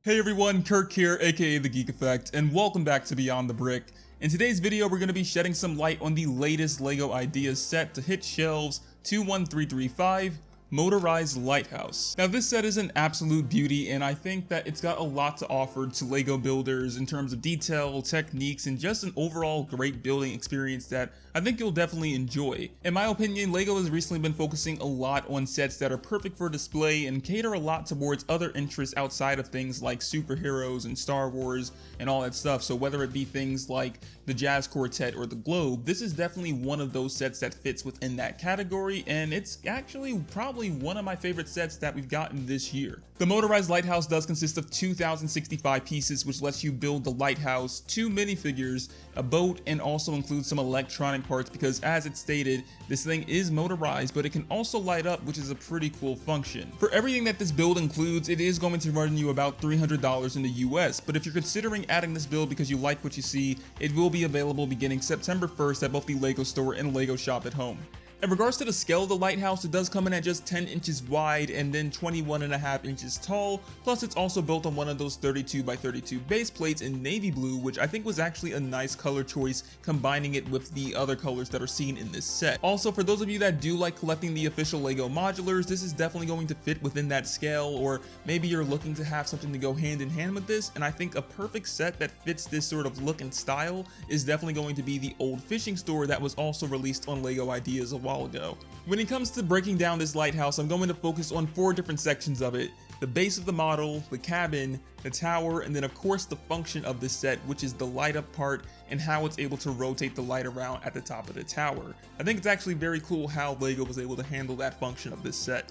Hey everyone, Kirk here, aka The Geek Effect, and welcome back to Beyond the Brick. In today's video, we're going to be shedding some light on the latest LEGO Ideas set to hit shelves 21335, Motorized Lighthouse. Now this set is an absolute beauty, and I think that it's got a lot to offer to LEGO builders in terms of detail, techniques, and just an overall great building experience that I think you'll definitely enjoy. In my opinion, LEGO has recently been focusing a lot on sets that are perfect for display and cater a lot towards other interests outside of things like superheroes and Star Wars and all that stuff. So whether it be things like the Jazz Quartet or the Globe, this is definitely one of those sets that fits within that category, and it's actually probably one of my favorite sets that we've gotten this year. The Motorized Lighthouse does consist of 2,065 pieces, which lets you build the lighthouse, 2 minifigures, a boat, and also includes some electronic parts because, as it's stated, this thing is motorized, but it can also light up, which is a pretty cool function. For everything that this build includes, it is going to run you about $300 in the US, but if you're considering adding this build because you like what you see, it will be available beginning September 1st at both the LEGO store and LEGO Shop at Home. In regards to the scale of the lighthouse, it does come in at just 10 inches wide and then 21.5 inches tall, plus it's also built on one of those 32 by 32 base plates in navy blue, which I think was actually a nice color choice, combining it with the other colors that are seen in this set. Also, for those of you that do like collecting the official LEGO modulars, this is definitely going to fit within that scale, or maybe you're looking to have something to go hand in hand with this, and I think a perfect set that fits this sort of look and style is definitely going to be the old fishing store that was also released on LEGO Ideas a while ago. When it comes to breaking down this lighthouse, I'm going to focus on 4 different sections of it: the base of the model, the cabin, the tower, and then of course the function of this set, which is the light up part and how it's able to rotate the light around at the top of the tower. I think it's actually very cool how LEGO was able to handle that function of this set.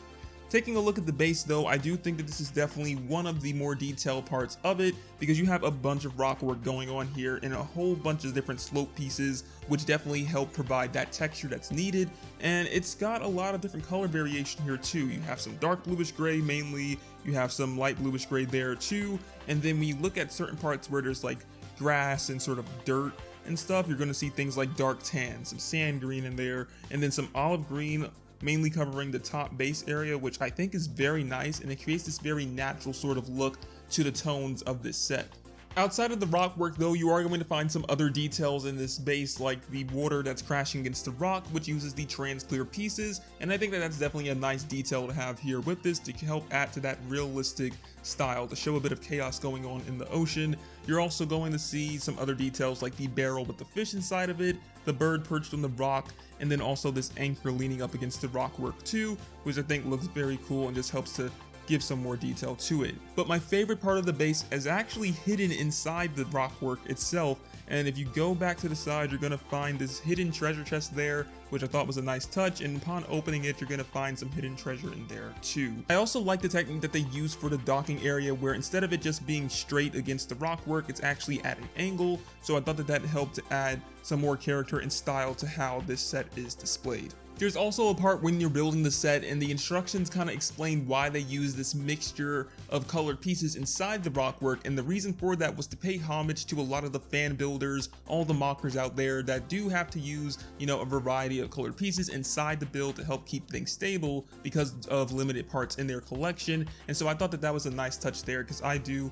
Taking a look at the base though, I do think that this is definitely one of the more detailed parts of it because you have a bunch of rock work going on here and a whole bunch of different slope pieces, which definitely help provide that texture that's needed, and it's got a lot of different color variation here too. You have some dark bluish gray mainly, you have some light bluish gray there too, and then when you look at certain parts where there's like grass and sort of dirt and stuff, you're going to see things like dark tan, some sand green in there, and then some olive green, mainly covering the top base area, which I think is very nice, and it creates this very natural sort of look to the tones of this set. Outside of the rock work though, you are going to find some other details in this base, like the water that's crashing against the rock, which uses the trans-clear pieces, and I think that that's definitely a nice detail to have here with this to help add to that realistic style, to show a bit of chaos going on in the ocean. You're also going to see some other details like the barrel with the fish inside of it, the bird perched on the rock, and then also this anchor leaning up against the rock work too, which I think looks very cool and just helps to give some more detail to it. But my favorite part of the base is actually hidden inside the rock work itself, and if you go back to the side, you're gonna find this hidden treasure chest there, which I thought was a nice touch, and upon opening it, you're gonna find some hidden treasure in there too. I also like the technique that they use for the docking area, where instead of it just being straight against the rock work, it's actually at an angle, so I thought that helped to add some more character and style to how this set is displayed. There's also a part when you're building the set and the instructions kind of explain why they use this mixture of colored pieces inside the rock work, and the reason for that was to pay homage to a lot of the fan builders, all the mockers out there that do have to use, a variety of colored pieces inside the build to help keep things stable because of limited parts in their collection. And so I thought that was a nice touch there because I do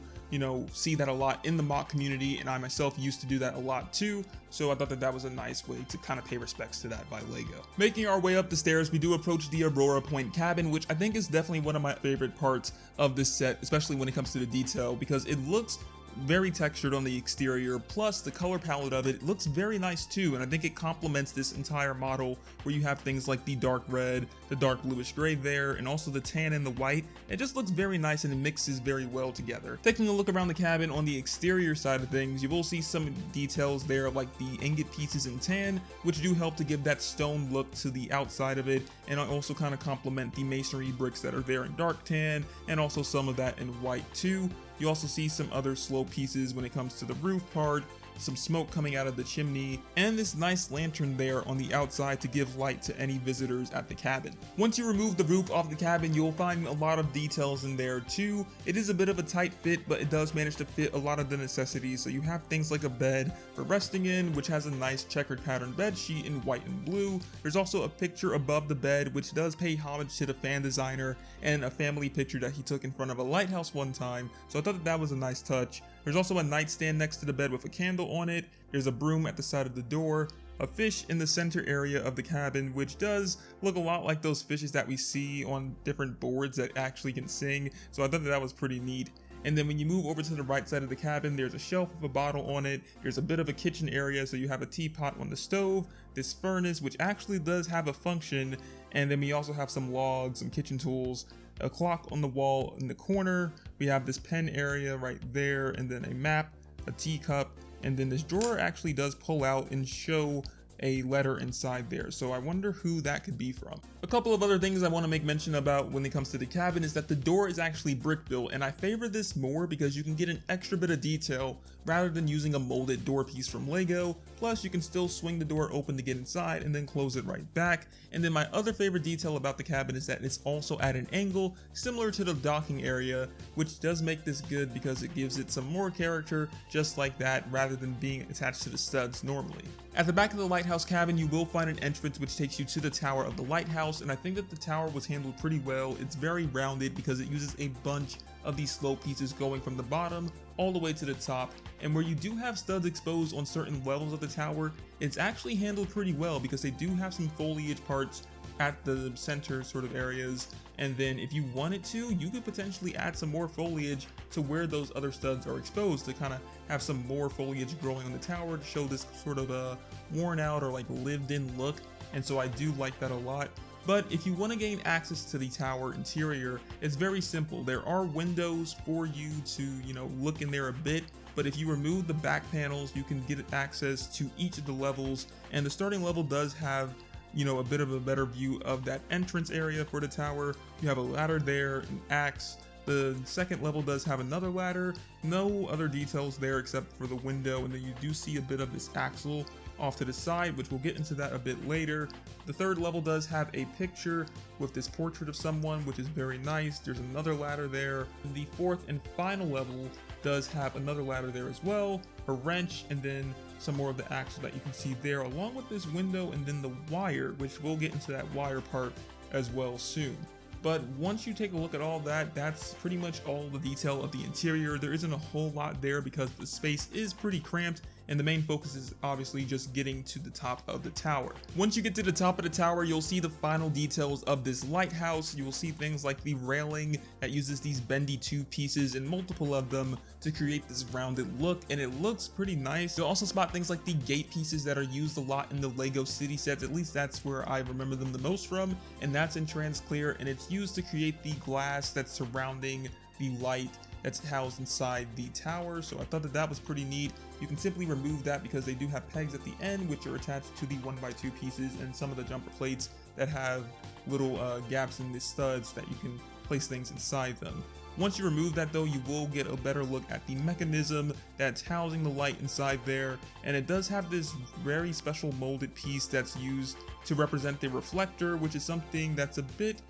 see that a lot in the mock community, and I myself used to do that a lot too, so I thought that was a nice way to kind of pay respects to that by LEGO. Making our way up the stairs, we do approach the Aurora Point cabin, which I think is definitely one of my favorite parts of this set, especially when it comes to the detail, because it looks very textured on the exterior, plus the color palette of it looks very nice too, and I think it complements this entire model where you have things like the dark red, the dark bluish gray there, and also the tan and the white. It just looks very nice and it mixes very well together. Taking a look around the cabin on the exterior side of things, you will see some details there like the ingot pieces in tan, which do help to give that stone look to the outside of it, and also kind of complement the masonry bricks that are there in dark tan, and also some of that in white too. You also see some other slow pieces when it comes to the roof part, some smoke coming out of the chimney, and this nice lantern there on the outside to give light to any visitors at the cabin. Once you remove the roof off the cabin, you'll find a lot of details in there too. It is a bit of a tight fit, but it does manage to fit a lot of the necessities. So you have things like a bed for resting in, which has a nice checkered pattern bed sheet in white and blue. There's also a picture above the bed, which does pay homage to the fan designer, and a family picture that he took in front of a lighthouse one time. So I thought thought that that was a nice touch. There's also a nightstand next to the bed with a candle on it. There's a broom at the side of the door, a fish in the center area of the cabin, which does look a lot like those fishes that we see on different boards that actually can sing, so I thought that that was pretty neat. And then when you move over to the right side of the cabin, there's a shelf with a bottle on it. There's a bit of a kitchen area, so you have a teapot on the stove, this furnace, which actually does have a function, and then we also have some logs, some kitchen tools, a clock on the wall in the corner. We have this pen area right there, and then a map, a teacup, and then this drawer actually does pull out and show a letter inside there, so I wonder who that could be from. A couple of other things I want to make mention about when it comes to the cabin is that the door is actually brick built, and I favor this more because you can get an extra bit of detail rather than using a molded door piece from Lego. Plus you can still swing the door open to get inside and then close it right back. And then my other favorite detail about the cabin is that it's also at an angle similar to the docking area, which does make this good because it gives it some more character just like that rather than being attached to the studs normally. At the back of the lighthouse cabin, you will find an entrance which takes you to the tower of the lighthouse, and I think that the tower was handled pretty well. It's very rounded because it uses a bunch of these slope pieces going from the bottom all the way to the top, and where you do have studs exposed on certain levels of the tower, it's actually handled pretty well because they do have some foliage parts at the center sort of areas, and then if you wanted to, you could potentially add some more foliage to where those other studs are exposed to kind of have some more foliage growing on the tower to show this sort of a worn out or like lived in look, and so I do like that a lot. But if you want to gain access to the tower interior, it's very simple. There are windows for you to, look in there a bit, but if you remove the back panels, you can get access to each of the levels, and the starting level does have a bit of a better view of that entrance area for the tower. You have a ladder there, an axe. The second level does have another ladder, no other details there except for the window, and then you do see a bit of this axle off to the side, which we'll get into that a bit later. The third level does have a picture with this portrait of someone, which is very nice. There's another ladder there. And the fourth and final level does have another ladder there as well, a wrench, and then some more of the axle that you can see there, along with this window and then the wire, which we'll get into that wire part as well soon. But once you take a look at all that, that's pretty much all the detail of the interior. There isn't a whole lot there because the space is pretty cramped, and the main focus is obviously just getting to the top of the tower. Once you get to the top of the tower, you'll see the final details of this lighthouse. You will see things like the railing that uses these bendy tube pieces and multiple of them to create this rounded look, and it looks pretty nice. You'll also spot things like the gate pieces that are used a lot in the Lego city sets. At least that's where I remember them the most from, and that's in transclear, and it's used to create the glass that's surrounding the light that's housed inside the tower. So I thought that that was pretty neat. You can simply remove that because they do have pegs at the end which are attached to the 1x2 pieces, and some of the jumper plates that have little gaps in the studs that you can place things inside them. Once you remove that though, you will get a better look at the mechanism that's housing the light inside there, and it does have this very special molded piece that's used to represent the reflector, which is something that's a bit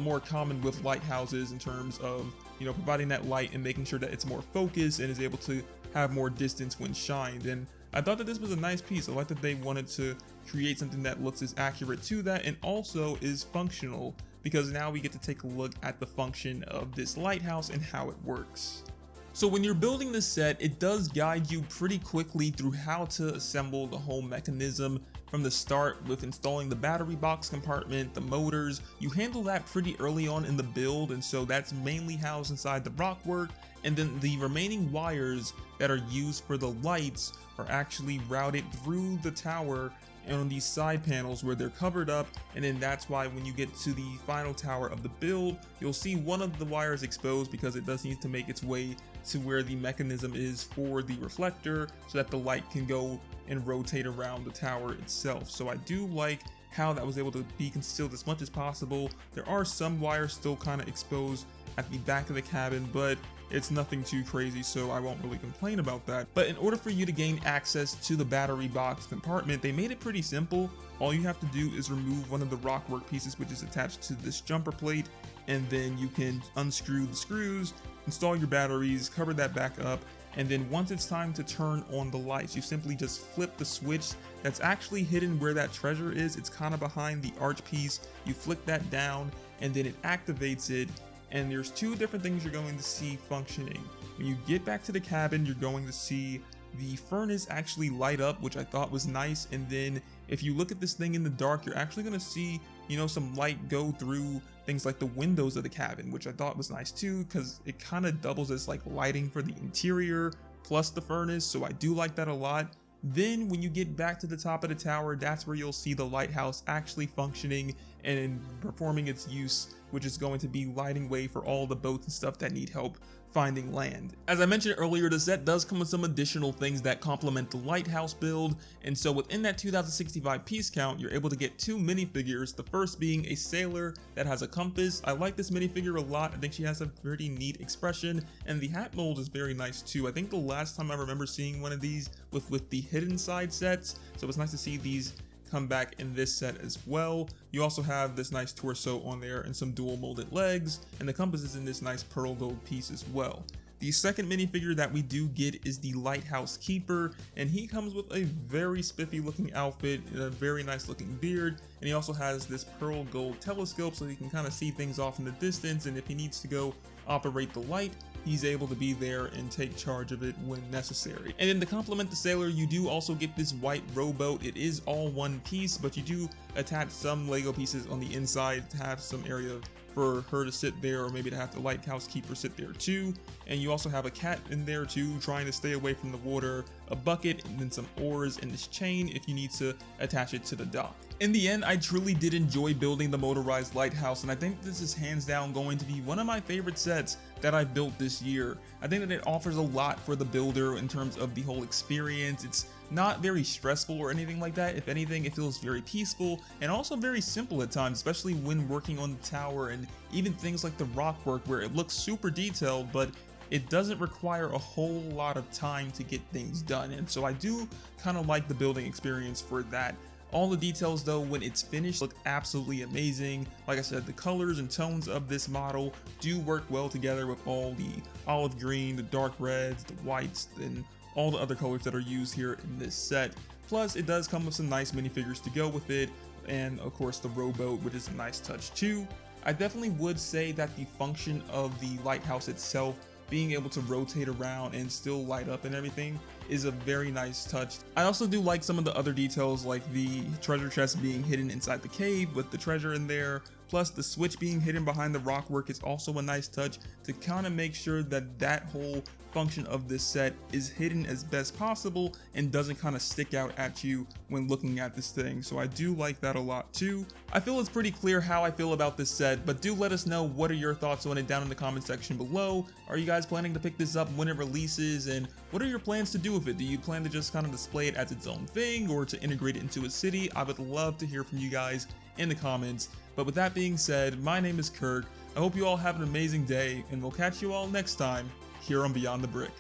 more common with lighthouses in terms of providing that light and making sure that it's more focused and is able to have more distance when shined. And I thought that this was a nice piece. I like that they wanted to create something that looks as accurate to that and also is functional, because now we get to take a look at the function of this lighthouse and how it works. So when you're building this set, it does guide you pretty quickly through how to assemble the whole mechanism from the start with installing the battery box compartment, the motors. You handle that pretty early on in the build, and so that's mainly housed inside the rockwork, and then the remaining wires that are used for the lights are actually routed through the tower and on these side panels where they're covered up, and then that's why when you get to the final tower of the build, you'll see one of the wires exposed because it does need to make its way to where the mechanism is for the reflector so that the light can go and rotate around the tower itself. So I do like how that was able to be concealed as much as possible. There are some wires still kind of exposed at the back of the cabin, but it's nothing too crazy, so I won't really complain about that. But in order for you to gain access to the battery box compartment, they made it pretty simple. All you have to do is remove one of the rockwork pieces which is attached to this jumper plate, and then you can unscrew the screws, install your batteries, cover that back up, and then once it's time to turn on the lights, you simply just flip the switch that's actually hidden where that treasure is. It's kind of behind the arch piece. You flick that down and then it activates it, and there's two different things you're going to see functioning. When you get back to the cabin, you're going to see the furnace actually light up, which I thought was nice. And then if you look at this thing in the dark, you're actually going to see, you know, some light go through things like the windows of the cabin, which I thought was nice too, because it kind of doubles as like lighting for the interior plus the furnace. So I do like that a lot. Then when you get back to the top of the tower, that's where you'll see the lighthouse actually functioning and performing its use, which is going to be lighting way for all the boats and stuff that need help finding land. As I mentioned earlier, the set does come with some additional things that complement the lighthouse build, and so within that 2065 piece count, you're able to get 2 minifigures, the first being a sailor that has a compass. I like this minifigure a lot. I think she has a pretty neat expression, and the hat mold is very nice too. I think the last time I remember seeing one of these with the hidden side sets, so it's nice to see these come back in this set as well. You also have this nice torso on there and some dual molded legs, and the compass is in this nice pearl gold piece as well. The second minifigure that we do get is the Lighthouse Keeper, and he comes with a very spiffy looking outfit and a very nice looking beard, and he also has this pearl gold telescope so he can kind of see things off in the distance, and if he needs to go operate the light, he's able to be there and take charge of it when necessary. And then to complement the sailor, you do also get this white rowboat. It is all one piece, but you do attach some Lego pieces on the inside to have some area for her to sit there, or maybe to have the lighthouse keeper sit there too. And you also have a cat in there too, trying to stay away from the water, a bucket, and then some oars and this chain if you need to attach it to the dock. In the end, I truly did enjoy building the motorized lighthouse, and I think this is hands down going to be one of my favorite sets that I've built this year. I think that it offers a lot for the builder in terms of the whole experience. It's not very stressful or anything like that. If anything, it feels very peaceful and also very simple at times, especially when working on the tower and even things like the rock work where it looks super detailed, but it doesn't require a whole lot of time to get things done. And so I do kind of like the building experience for that. All the details though, when it's finished, look absolutely amazing. Like I said, the colors and tones of this model do work well together with all the olive green, the dark reds, the whites, and all the other colors that are used here in this set. Plus, it does come with some nice minifigures to go with it, and of course the rowboat, which is a nice touch too. I definitely would say that the function of the lighthouse itself, being able to rotate around and still light up and everything, is a very nice touch. I also do like some of the other details, like the treasure chest being hidden inside the cave with the treasure in there, plus the switch being hidden behind the rock work is also a nice touch to kind of make sure that that whole function of this set is hidden as best possible and doesn't kind of stick out at you when looking at this thing. So I do like that a lot too. I feel it's pretty clear how I feel about this set, but do let us know what are your thoughts on it down in the comment section below. Are you guys planning to pick this up when it releases, and what are your plans to do with it? Do you plan to just kind of display it as its own thing or to integrate it into a city? I would love to hear from you guys in the comments. But with that being said, my name is Kirk. I hope you all have an amazing day, and we'll catch you all next time here on Beyond the Brick.